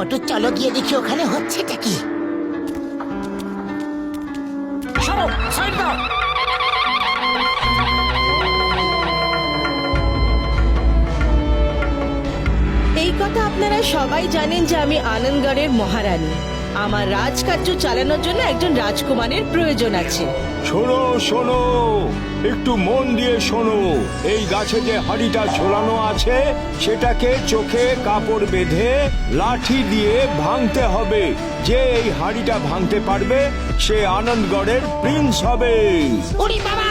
মোটু চলো গিয়ে দেখি ওখানে হচ্ছেটা কি। এই কথা আপনারা সবাই জানেন যে আমি আনন্দগড়ের মহারানী। আমার রাজকার্য চালানোর জন্য একজন রাজকুমারের প্রয়োজন আছে। শোনো শোনো, একটু মন দিয়ে শোনো। এই গাছে যে হাড়িটা ঝোলানো আছে সেটাকে চোখে কাপড় বেঁধে লাঠি দিয়ে ভাঙতে হবে। যে এই হাড়িটা ভাঙতে পারবে সে আনন্দগড়ের প্রিন্স হবে। ওরে বাবা,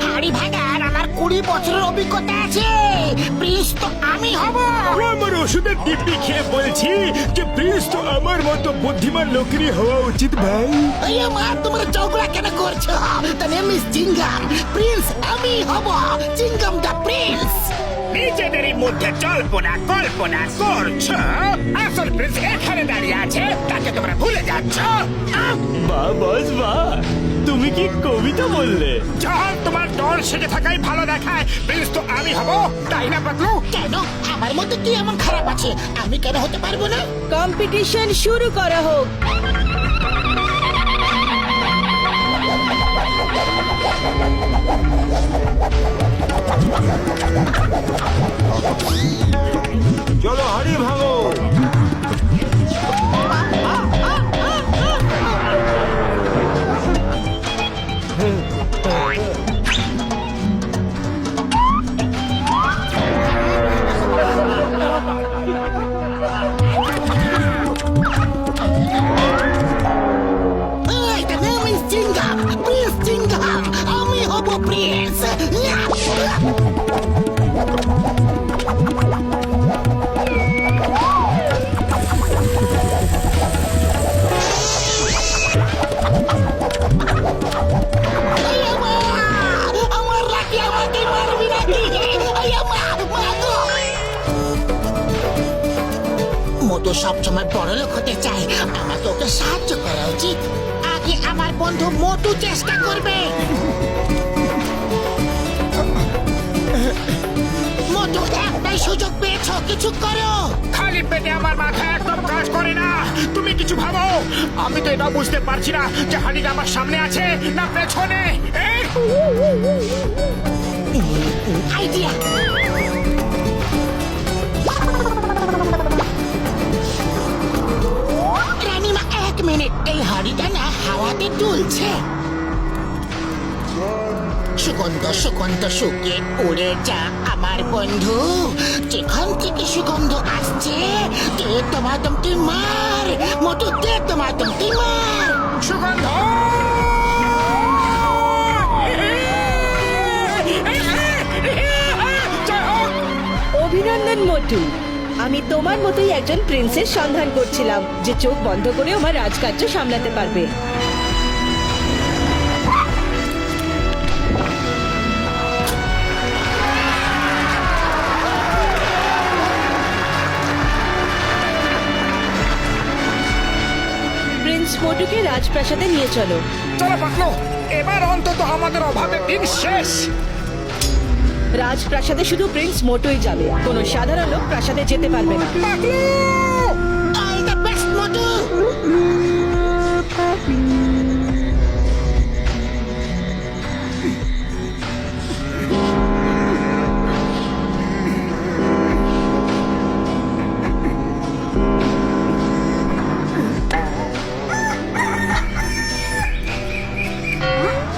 হাড়ি ভাঙার আমার 20 বছরের অভিজ্ঞতা আছে। প্রিন্স তো আমি হব। আমার ওষুধের দিব্যি খেয়ে বলছি যে প্রিন্স তো আমার মতো বুদ্ধিমান লোকেরই হওয়া উচিত ভাই। আরে মা, তোমরা ঝগড়া কেন করছো? তার নেম ইজ চিঙ্গাম। প্রিন্স আমি হব, চিঙ্গাম দা প্রিন্স। নিজেদেরই মধ্যে জল্পনা কল্পনা করছো, আসল প্রিন্স এখানে দাঁড়িয়ে আছে, তাকে তোমরা ভুলে যাচ্ছ। বাহ বস বাহ, তুমি কি কবিতা বললে? যখন তোমার দল সেজে থাকাই ভালো দেখায়, প্রিন্স তো আমি হব, তাই না পাতলু? কেন আমার মধ্যে কি এমন খারাপ আছে? আমি কেন হতে পারবো না? কম্পিটিশন শুরু করা হোক। চলো হাড়ি ভাঙো। এই, তার নেম ইজ চিঙ্গাম, প্রিন্স চিঙ্গাম। আমি হব প্রিন্স। আমার রাখি আমাকে মারবি নাকি? মোটু সবসময় বড় লোক হতে চায়, আমাকে ওকে সাহায্য করা উচিত। আগে আমার বন্ধু মোটু চেষ্টা করবে। মোটু, একটাই সুযোগ পেয়েছো, কিছু করো। খালি পেটে আমার মাথা একদম কাজ করে না। তুমি কিছু ভাবো। আমি তো এটা বুঝতে পারছি না যে হাড়িটা আমার সামনে আছে না পেছনে। আইডিয়া। রানীমা, 1 মিনিট। এই হাড়িটা না হাওয়াতে দুলছে। সুগন্ধ সুগন্ধ শুকিয়ে উড়ে যা আমার বন্ধু। যেখান থেকে সুগন্ধ আসছে, দে তোমাদম তুই মার। মোটু, দে তোমাদম তুই মার। সুগন্ধ! অভিনন্দন মোটু। আমি তোমার মতোই একজন প্রিন্সের সন্ধান করছিলাম যে চোখ বন্ধ করে আমার রাজকার্য সামলাতে পারবে। প্রিন্স মোটুকে রাজপ্রাসাদে নিয়ে চলো। চলো পাতলু, এবার অন্তত আমাদের অভাবে দিন শেষ। রাজপ্রাসাদে শুধু প্রিন্স মোটুই যাবে, কোনো সাধারণ লোক প্রাসাদে যেতে পারবে না। পাতলু! অল দ্য বেস্ট মোটু।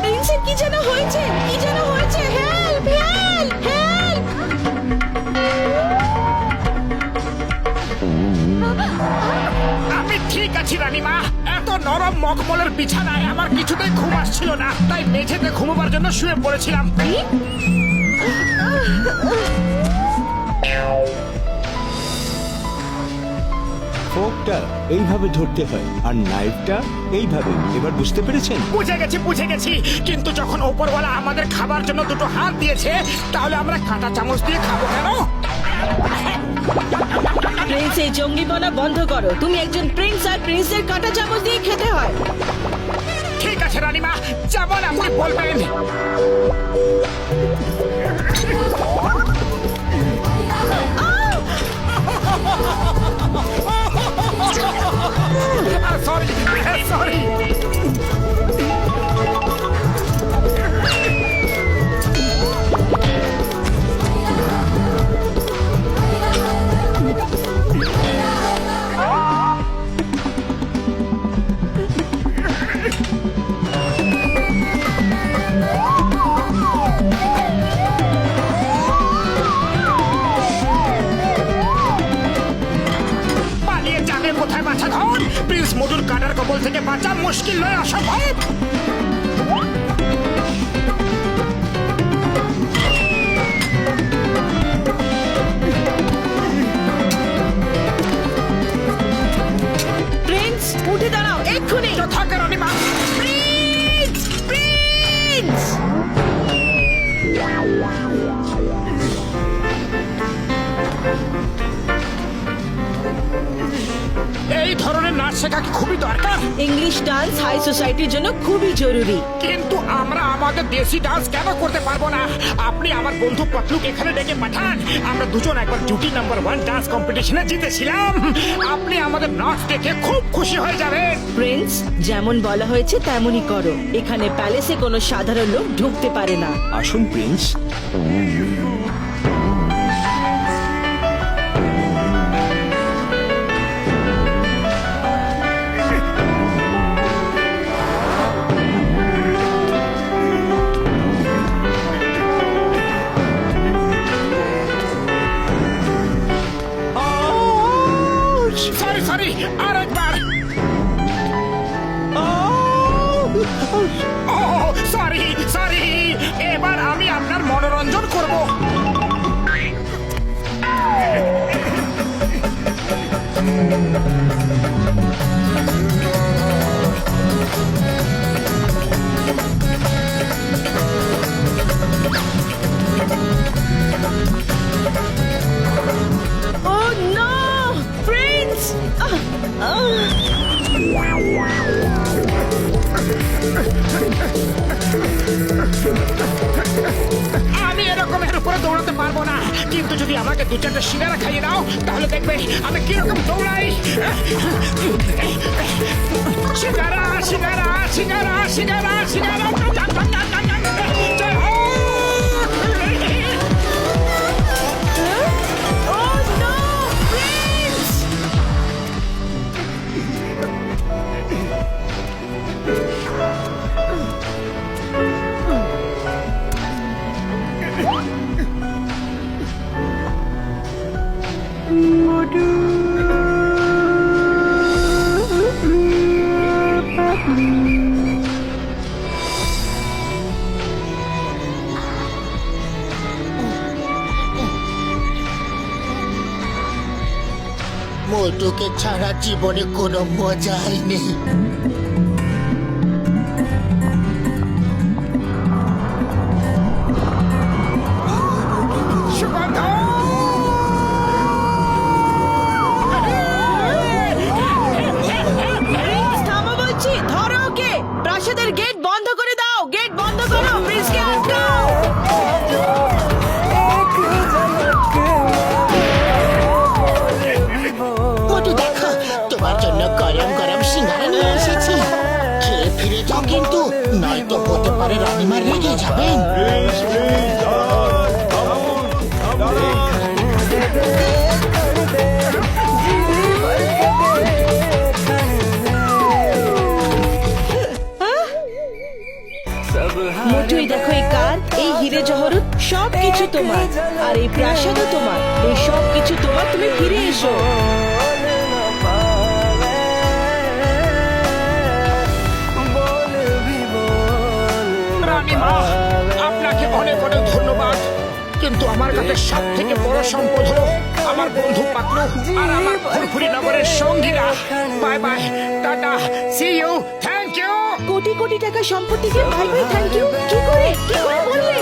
প্রিন্সের কি যেন হয়েছে, কি যেন হয়েছে। Help, help, help! আমি ঠিক আছি রানীমা। এত নরম মখমলের বিছানায় আমার কিছুতেই ঘুম আসছিল না, তাই মেঝেতে ঘুমোবার জন্য শুয়ে পড়েছিলাম। ফোকটা এইভাবে ধরতে হয় আর নাইফটা এইভাবে। এবার বুঝতে পেরেছেন? বুঝে গেছি। কিন্তু যখন ওপরওয়ালা আমাদের খাবার জন্য দুটো হাত দিয়েছে, তাহলে আমরা কাঁটা চামচ দিয়ে খাবো কেন? প্রিন্স, এই জঙ্গিপনা বন্ধ করো। তুমি একজন প্রিন্স, আর প্রিন্সের কাঁটা চামচ দিয়ে খেতে হয়। ঠিক আছে রানীমা, যেমন আপনি বলবেন। কে কোথায় বাঁচা ধন? প্রিন্স মধুর কাটার কবল থেকে বাঁচা মুশকিল নয়, অসম্ভব। প্রিন্স উঠে দাঁড়াও এক্ষুনি। যথাকে রানীমা। প্রিন্স প্রিন্স এই ধরনের নাচ শেখা কি খুবই দরকার? ইংলিশ ডান্স হাই সোসাইটির জন্য খুবই জরুরি। কিন্তু আমরা আমাদের দেশি ডান্স কেন করতে পারবো না? আপনি আমার বন্ধু পতলুক এখানে ডেকে পাঠান। আমরা দুজন একবার ডিউটি নাম্বার 1 ডান্স কম্পিটিশনে জিতেছিলাম। আপনি আমাদের নাচ দেখে খুব খুশি হয়ে যাবেন। প্রিন্স যেমন বলা হয়েছে তেমনই করো। এখানে প্যালেসে কোনো সাধারণ লোক ঢুকতে পারে না। আসুন প্রিন্স। সরি সরি, আর একবার। সরি সরি, এবার আমি আপনার মনোরঞ্জন করব। ও নো প্রিন্স আমি এরকমের উপরে দৌড়াতে পারবো না, কিন্তু যদি আমাকে 2-4টা সিঙ্গারা খাইয়ে দাও তাহলে দেখবে আমি কিরকম দৌড়াই। সিঙ্গারা সিঙ্গারা সিঙ্গারা সিঙ্গারা সিঙ্গারা। জয় হোক। ও নো প্রিন্স মোটুকে ছাড়া জীবনে কোনো মজাই নেই। সুগন্ধ। প্রিন্স থামো বলছি, ধরো ওকে। প্রাসাদের গেট বন্ধ করে দাও, গেট বন্ধ করো, প্রিন্সকে আটকাও। মোটু দেখো, তোমার জন্য গরম গরম সিঙ্গারা নিয়ে এসেছি। খেয়ে ফিরে যাও কিন্তু, নয়তো হতে পারে রানীমা রেগে যাবেন। প্রিন্স প্লিজ দাঁড়ান, দাঁড়ান। মোটুই দেখো, এই কার, এই হিরে জহরত সব কিছু তোমার, আর এই প্রাসাদও তোমার। এই সব কিছু তোমার, তুমি ফিরে এসো। রানীমা, আপনাকে অনেক অনেক ধন্যবাদ, কিন্তু আমার কাছে সব থেকে বড় সম্পদ হলো আমার বন্ধু পাতলু আর আমার ফুরফুরি নগরের সঙ্গীরা। Bye bye, tata, see you, thank you. কোটি কোটি টাকা সম্পত্তিকে বাই বাই থ্যাংক ইউ কি করে বললে?